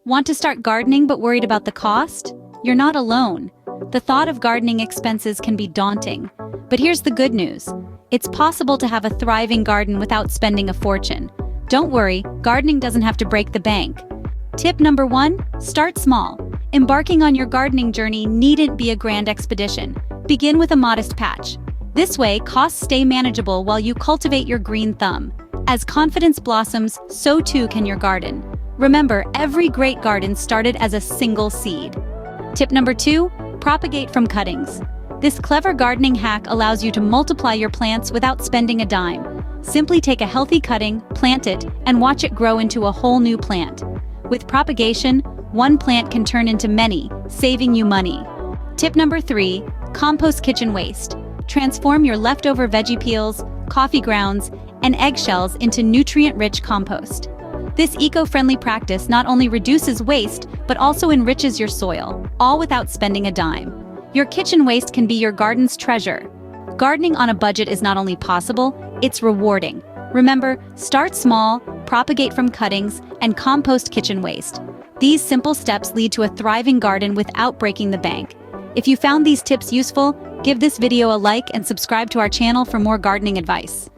Want to start gardening but worried about the cost? You're not alone. The thought of gardening expenses can be daunting. But here's the good news. It's possible to have a thriving garden without spending a fortune. Don't worry, gardening doesn't have to break the bank. Tip number 1, start small. Embarking on your gardening journey needn't be a grand expedition. Begin with a modest patch. This way, costs stay manageable while you cultivate your green thumb. As confidence blossoms, so too can your garden. Remember, every great garden started as a single seed. Tip number 2, propagate from cuttings. This clever gardening hack allows you to multiply your plants without spending a dime. Simply take a healthy cutting, plant it, and watch it grow into a whole new plant. With propagation, one plant can turn into many, saving you money. Tip number 3, compost kitchen waste. Transform your leftover veggie peels, coffee grounds, and eggshells into nutrient-rich compost. This eco-friendly practice not only reduces waste, but also enriches your soil, all without spending a dime. Your kitchen waste can be your garden's treasure. Gardening on a budget is not only possible, it's rewarding. Remember, start small, propagate from cuttings, and compost kitchen waste. These simple steps lead to a thriving garden without breaking the bank. If you found these tips useful, give this video a like and subscribe to our channel for more gardening advice.